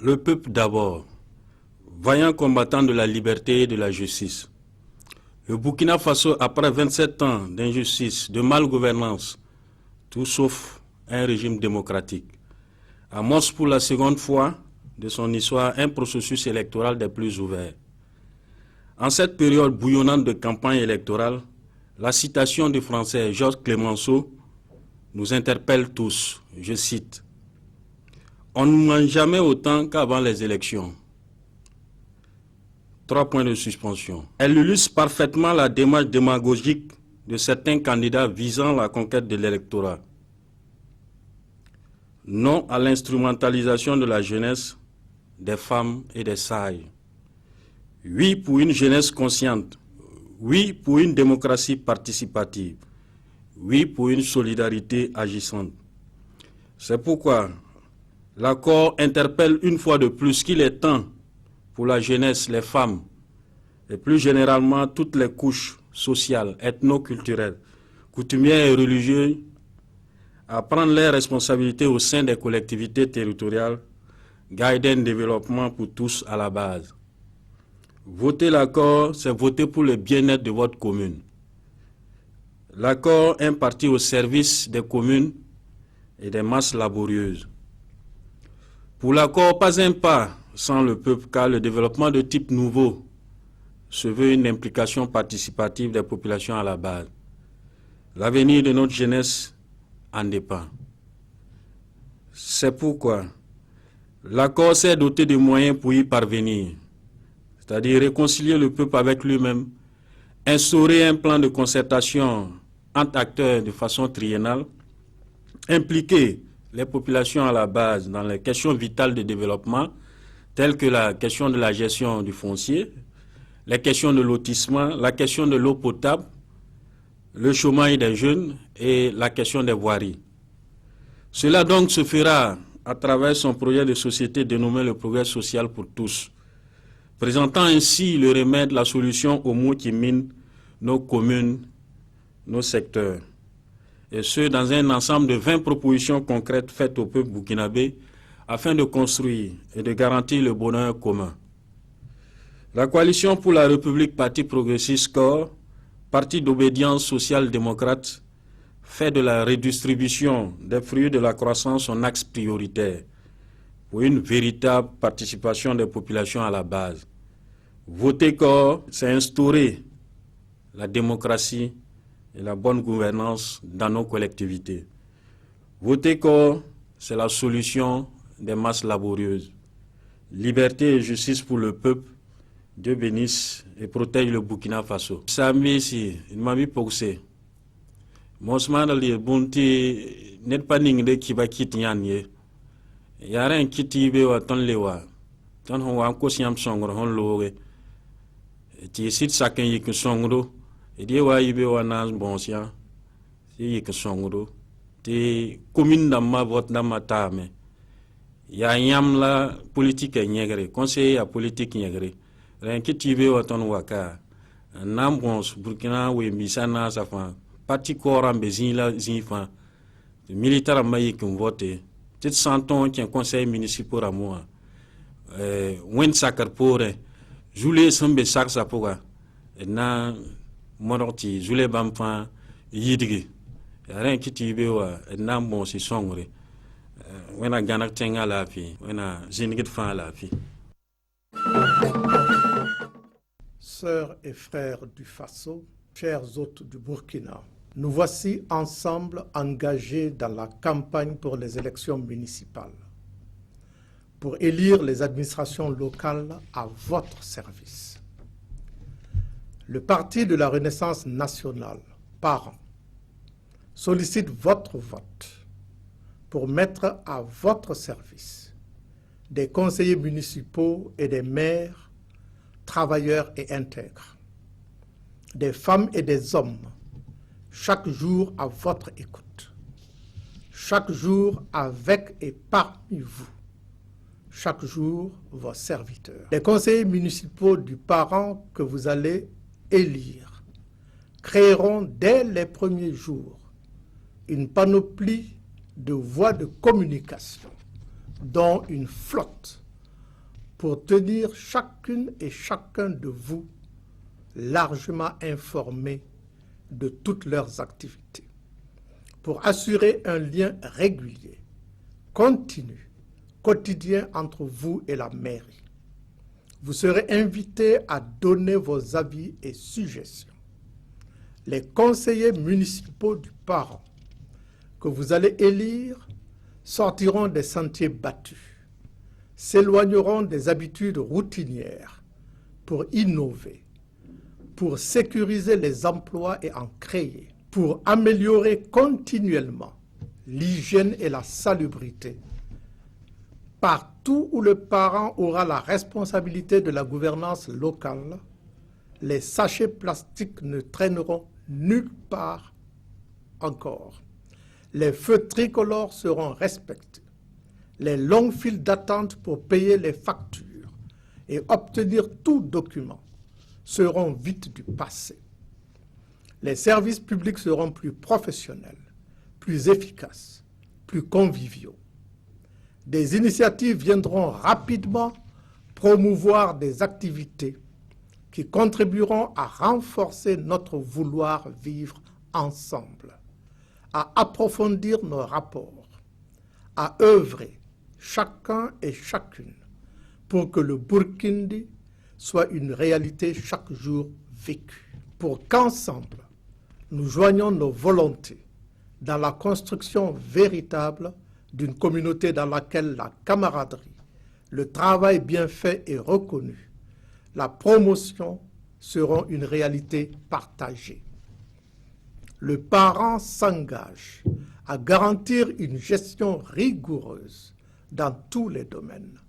Le peuple d'abord, vaillant combattant de la liberté et de la justice. Le Burkina Faso, après 27 ans d'injustice, de malgouvernance, tout sauf un régime démocratique, amorce pour la seconde fois de son histoire un processus électoral des plus ouverts. En cette période bouillonnante de campagne électorale, la citation du français Georges Clemenceau nous interpelle tous. Je cite: « On ne ment jamais autant qu'avant les élections. » 3 points de suspension. Elle illustre parfaitement la démarche démagogique de certains candidats visant la conquête de l'électorat. Non à l'instrumentalisation de la jeunesse, des femmes et des sailles. Oui pour une jeunesse consciente. Oui pour une démocratie participative. Oui pour une solidarité agissante. C'est pourquoi l'accord interpelle une fois de plus qu'il est temps pour la jeunesse, les femmes et plus généralement toutes les couches sociales, ethno-culturelles, coutumières et religieuses à prendre leurs responsabilités au sein des collectivités territoriales, guider un développement pour tous à la base. Voter l'accord, c'est voter pour le bien-être de votre commune. L'accord est parti au service des communes et des masses laborieuses. Pour l'accord, pas un pas sans le peuple, car le développement de type nouveau se veut une implication participative des populations à la base. L'avenir de notre jeunesse en dépend. C'est pourquoi l'accord s'est doté de moyens pour y parvenir, c'est-à-dire réconcilier le peuple avec lui-même, instaurer un plan de concertation entre acteurs de façon triennale, impliquer les populations à la base dans les questions vitales de développement, telles que la question de la gestion du foncier, les questions de lotissement, la question de l'eau potable, le chômage des jeunes et la question des voiries. Cela donc se fera à travers son projet de société dénommé le progrès social pour tous, présentant ainsi le remède, la solution aux maux qui minent nos communes, nos secteurs. Et ce, dans un ensemble de 20 propositions concrètes faites au peuple burkinabé afin de construire et de garantir le bonheur commun. La coalition pour la République Parti progressiste corps, parti d'obédience social-démocrate, fait de la redistribution des fruits de la croissance son axe prioritaire pour une véritable participation des populations à la base. Voter corps, c'est instaurer la démocratie et la bonne gouvernance dans nos collectivités. Voter corps, c'est la solution des masses laborieuses. Liberté et justice pour le peuple. Dieu bénisse et protège le Burkina Faso. Sami si, il m'a mis pour ça. Mosman ali bunti net paning de kiba kit nyanye. Yara en kiti be wa ton lewa. Ton hon wa ko siam songro hon loge. Ti sit saken yik songro. Et die wa yibe wa na bonsia. Si yik songro. Ti commune dans ma vote dans ma tame. Ya yam la politique nyegre, conseiller à politique nyegre. Ren kiti be wa ton waka. Nam bons Burkina we misana sa fa. Parti coran bezin la zinfan. Militaire a maïk voté. Tit santon qui un conseil municipal à moi. Wen sakar pore. Joulé sembe sak sapoga. Na moroti joulé bamfan yidigi. Rien qui tibe wa na bon si songre. Wena ganak tenga la fi. Wena zinigit fan la fi. Sœurs et frères du Faso, chers hôtes du Burkina, nous voici ensemble engagés dans la campagne pour les élections municipales, pour élire les administrations locales à votre service. Le Parti de la Renaissance nationale, PAREN, sollicite votre vote pour mettre à votre service des conseillers municipaux et des maires travailleurs et intègres, des femmes et des hommes, chaque jour à votre écoute, chaque jour avec et parmi vous, chaque jour vos serviteurs. Les conseillers municipaux du PAREN que vous allez élire créeront dès les premiers jours une panoplie de voies de communication, dont une flotte pour tenir chacune et chacun de vous largement informés de toutes leurs activités, pour assurer un lien régulier, continu, quotidien entre vous et la mairie. Vous serez invités à donner vos avis et suggestions. Les conseillers municipaux du parent que vous allez élire sortiront des sentiers battus, s'éloigneront des habitudes routinières pour innover, pour sécuriser les emplois et en créer, pour améliorer continuellement l'hygiène et la salubrité. Partout où le parent aura la responsabilité de la gouvernance locale, les sachets plastiques ne traîneront nulle part encore. Les feux tricolores seront respectés. Les longues files d'attente pour payer les factures et obtenir tout document seront vite du passé. Les services publics seront plus professionnels, plus efficaces, plus conviviaux. Des initiatives viendront rapidement promouvoir des activités qui contribueront à renforcer notre vouloir vivre ensemble, à approfondir nos rapports, à œuvrer chacun et chacune pour que le Burkindi soit une réalité chaque jour vécue, pour qu'ensemble, nous joignions nos volontés dans la construction véritable d'une communauté dans laquelle la camaraderie, le travail bien fait et reconnu, la promotion seront une réalité partagée. Le parent s'engage à garantir une gestion rigoureuse dans tous les domaines,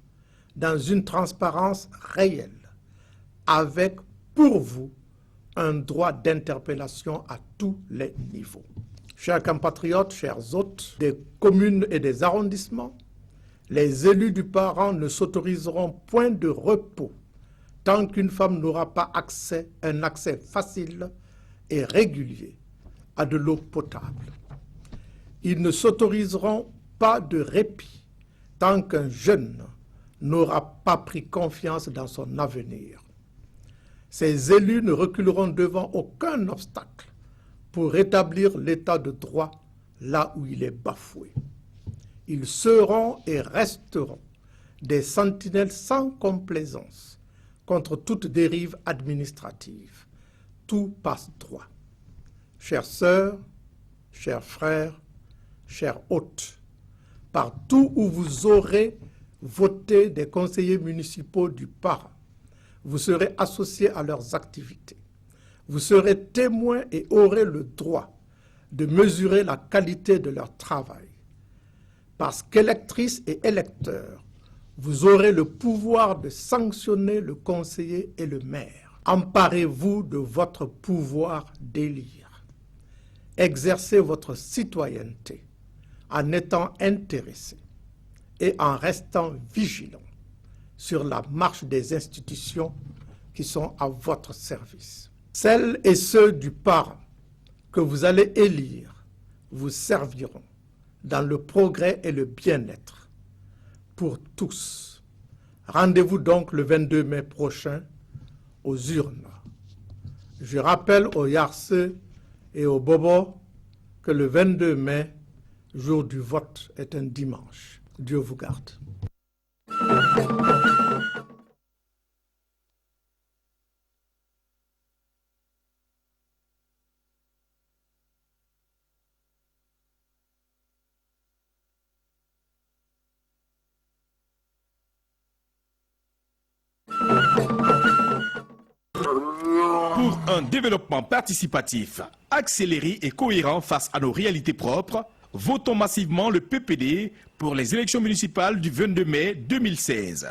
dans une transparence réelle, avec, pour vous, un droit d'interpellation à tous les niveaux. Chers compatriotes, chers hôtes des communes et des arrondissements, les élus du parent ne s'autoriseront point de repos tant qu'une femme n'aura pas un accès facile et régulier à de l'eau potable. Ils ne s'autoriseront pas de répit tant qu'un jeune n'aura pas pris confiance dans son avenir. Ces élus ne reculeront devant aucun obstacle pour rétablir l'état de droit là où il est bafoué. Ils seront et resteront des sentinelles sans complaisance contre toute dérive administrative. Tout passe droit. Chères sœurs, chers frères, chers hôtes, partout où vous aurez voté des conseillers municipaux du parent, vous serez associés à leurs activités. Vous serez témoins et aurez le droit de mesurer la qualité de leur travail. Parce qu'électrices et électeurs, vous aurez le pouvoir de sanctionner le conseiller et le maire. Emparez-vous de votre pouvoir d'élire. Exercez votre citoyenneté en étant intéressé et en restant vigilant sur la marche des institutions qui sont à votre service. Celles et ceux du parent que vous allez élire vous serviront dans le progrès et le bien-être pour tous. Rendez-vous donc le 22 mai prochain aux urnes. Je rappelle aux Yarse et aux Bobo que le 22 mai, jour du vote, est un dimanche. Dieu vous garde. Pour un développement participatif, accéléré et cohérent face à nos réalités propres, votons massivement le PPD pour les élections municipales du 22 mai 2016.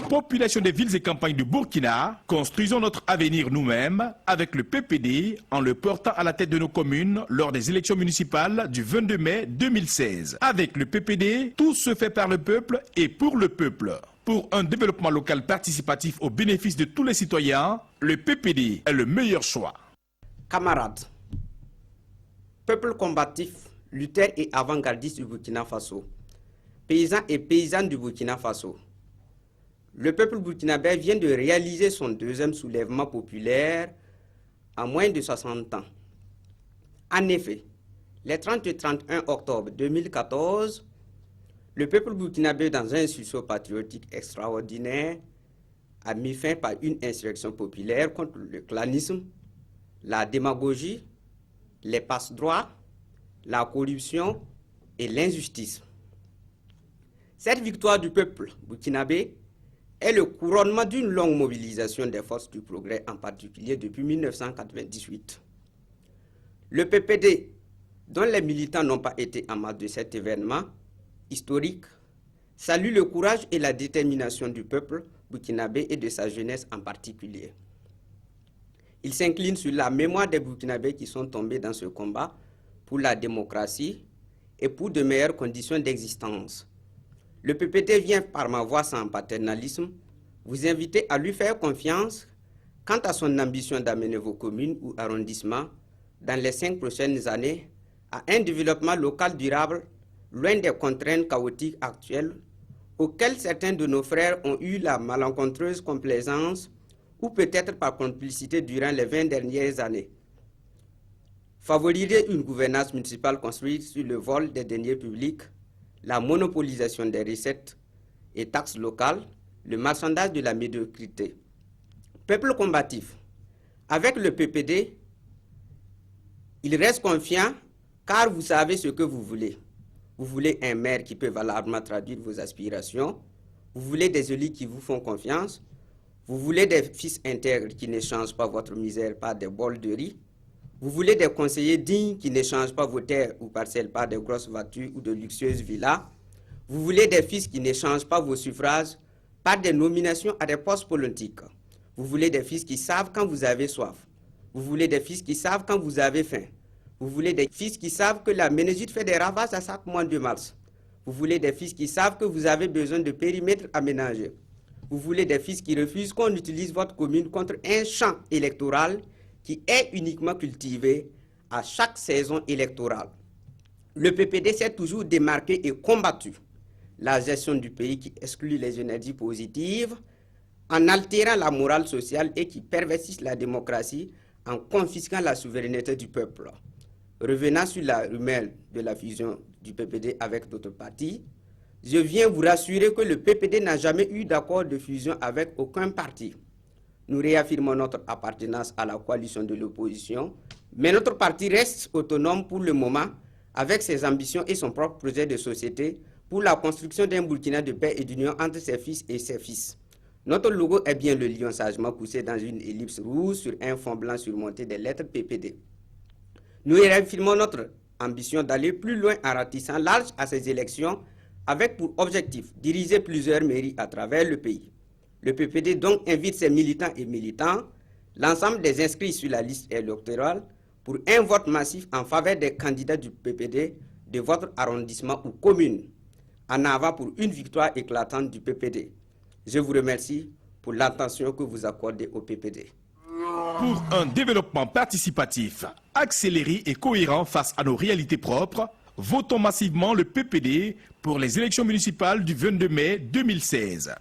Population des villes et campagnes du Burkina, construisons notre avenir nous-mêmes avec le PPD en le portant à la tête de nos communes lors des élections municipales du 22 mai 2016. Avec le PPD, tout se fait par le peuple et pour le peuple. Pour un développement local participatif au bénéfice de tous les citoyens, le PPD est le meilleur choix. Camarades, peuple combatif, lutteur et avant-gardiste du Burkina Faso, paysans et paysannes du Burkina Faso. Le peuple burkinabé vient de réaliser son deuxième soulèvement populaire en moins de 60 ans. En effet, les 30 et 31 octobre 2014, le peuple burkinabé, dans un sursaut patriotique extraordinaire, a mis fin par une insurrection populaire contre le clanisme, la démagogie, les passe-droits, la corruption et l'injustice. Cette victoire du peuple burkinabé est le couronnement d'une longue mobilisation des forces du progrès, en particulier depuis 1998. Le PPD, dont les militants n'ont pas été en marge de cet événement historique, salue le courage et la détermination du peuple burkinabé et de sa jeunesse en particulier. Il s'incline sur la mémoire des Burkinabés qui sont tombés dans ce combat pour la démocratie et pour de meilleures conditions d'existence. Le PPD vient par ma voix sans paternalisme vous inviter à lui faire confiance quant à son ambition d'amener vos communes ou arrondissements dans les 5 prochaines années à un développement local durable loin des contraintes chaotiques actuelles auxquelles certains de nos frères ont eu la malencontreuse complaisance ou peut-être par complicité durant les 20 dernières années. Favoriser une gouvernance municipale construite sur le vol des deniers publics, la monopolisation des recettes et taxes locales, le marchandage de la médiocrité. Peuple combatif, avec le PPD, il reste confiant car vous savez ce que vous voulez. Vous voulez un maire qui peut valablement traduire vos aspirations. Vous voulez des élus qui vous font confiance. Vous voulez des fils intègres qui n'échangent pas votre misère par des bols de riz. Vous voulez des conseillers dignes qui n'échangent pas vos terres ou parcelles par de grosses voitures ou de luxueuses villas. Vous voulez des fils qui n'échangent pas vos suffrages par des nominations à des postes politiques. Vous voulez des fils qui savent quand vous avez soif. Vous voulez des fils qui savent quand vous avez faim. Vous voulez des fils qui savent que la méningite fait des ravages à chaque mois de mars. Vous voulez des fils qui savent que vous avez besoin de périmètres aménagés. Vous voulez des fils qui refusent qu'on utilise votre commune contre un champ électoral qui est uniquement cultivé à chaque saison électorale. Le PPD s'est toujours démarqué et combattu la gestion du pays qui exclut les énergies positives en altérant la morale sociale et qui pervertissent la démocratie en confisquant la souveraineté du peuple. Revenant sur la rumeur de la fusion du PPD avec d'autres partis, je viens vous rassurer que le PPD n'a jamais eu d'accord de fusion avec aucun parti. Nous réaffirmons notre appartenance à la coalition de l'opposition, mais notre parti reste autonome pour le moment avec ses ambitions et son propre projet de société pour la construction d'un Burkina de paix et d'union entre ses fils et ses fils. Notre logo est bien le lion sagement poussé dans une ellipse rouge sur un fond blanc surmonté des lettres PPD. Nous réaffirmons notre ambition d'aller plus loin en ratissant large à ces élections avec pour objectif diriger plusieurs mairies à travers le pays. Le PPD donc invite ses militants et militants, l'ensemble des inscrits sur la liste électorale, pour un vote massif en faveur des candidats du PPD de votre arrondissement ou commune, en avant pour une victoire éclatante du PPD. Je vous remercie pour l'attention que vous accordez au PPD. Pour un développement participatif, accéléré et cohérent face à nos réalités propres, votons massivement le PPD pour les élections municipales du 22 mai 2016.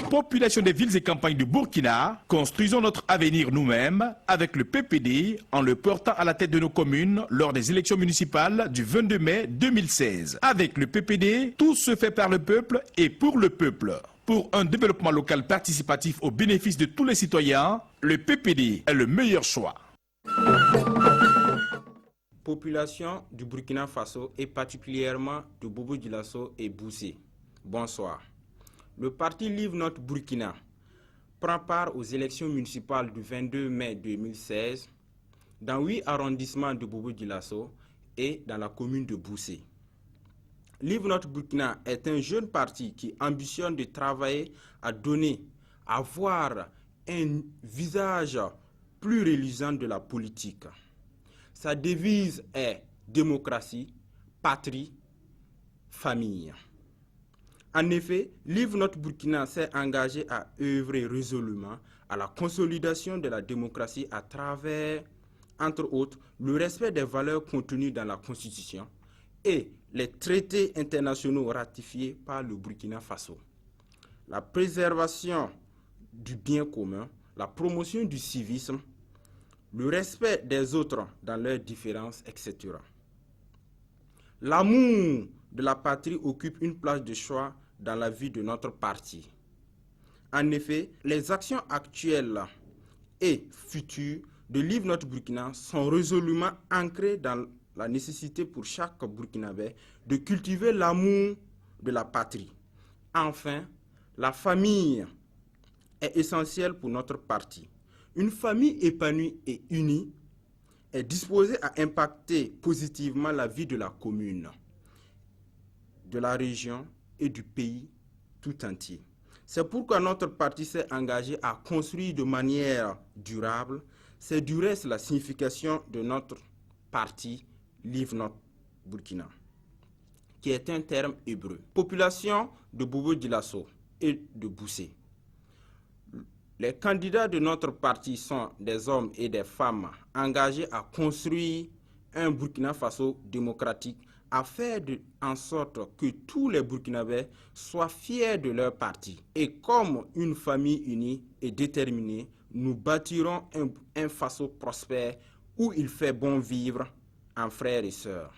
Population des villes et campagnes du Burkina, construisons notre avenir nous-mêmes avec le PPD en le portant à la tête de nos communes lors des élections municipales du 22 mai 2016. Avec le PPD, tout se fait par le peuple et pour le peuple. Pour un développement local participatif au bénéfice de tous les citoyens, le PPD est le meilleur choix. Population du Burkina Faso et particulièrement de Bobo-Dioulasso et Boussé. Bonsoir. Le parti Live Notre Burkina prend part aux élections municipales du 22 mai 2016 dans 8 arrondissements de Bobo-Dioulasso et dans la commune de Boussé. Live Notre Burkina est un jeune parti qui ambitionne de travailler à donner, à voir un visage plus reluisant de la politique. Sa devise est démocratie, patrie, famille. En effet, Live Notre Burkina s'est engagé à œuvrer résolument à la consolidation de la démocratie à travers, entre autres, le respect des valeurs contenues dans la Constitution et les traités internationaux ratifiés par le Burkina Faso. La préservation du bien commun, la promotion du civisme, le respect des autres dans leurs différences, etc. L'amour de la patrie occupe une place de choix dans la vie de notre parti. En effet, les actions actuelles et futures de Live Notre Burkina sont résolument ancrées dans la nécessité pour chaque Burkinabé de cultiver l'amour de la patrie. Enfin, la famille est essentielle pour notre parti. Une famille épanouie et unie est disposée à impacter positivement la vie de la commune, de la région et du pays tout entier. C'est pourquoi notre parti s'est engagé à construire de manière durable. C'est du reste la signification de notre parti Live Notre Burkina, qui est un terme hébreu. Population de Bobo-Dioulasso et de Boussé. Les candidats de notre parti sont des hommes et des femmes engagés à construire un Burkina Faso démocratique, à faire en sorte que tous les Burkinabés soient fiers de leur parti. Et comme une famille unie et déterminée, nous bâtirons un Faso prospère où il fait bon vivre en frères et sœurs.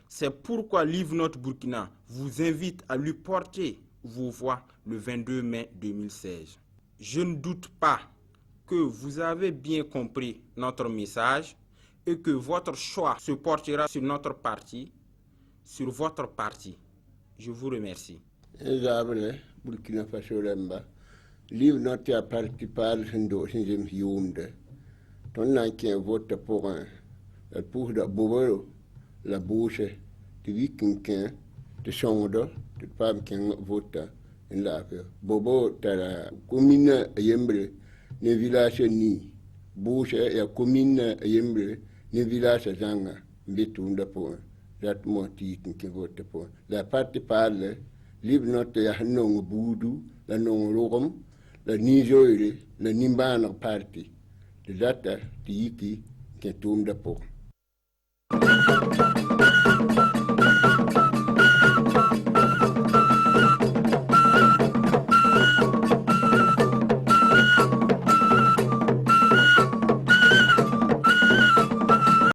C'est pourquoi Live Notre Burkina vous invite à lui porter vos voix le 22 mai 2016. Je ne doute pas que vous avez bien compris notre message et que votre choix se portera sur notre parti, sur votre parti. Je vous remercie. Burkina Faso Remba, Live Notre parti parle de Youmde. Ton n'a vote pour un pour de Bobo, la bouche, de Viking, de Sonde, de Pam King vote en la Bobo, la commune Yembre, ne village ni, bouche et la commune Yembre, ne village Zanga, Betunda pour that moti qui vote pour. La partie parle, Live Notre non Boudou, la non Rorom, la Nijoire, la Nimbana party, de data, Tiki, qui tombe pour.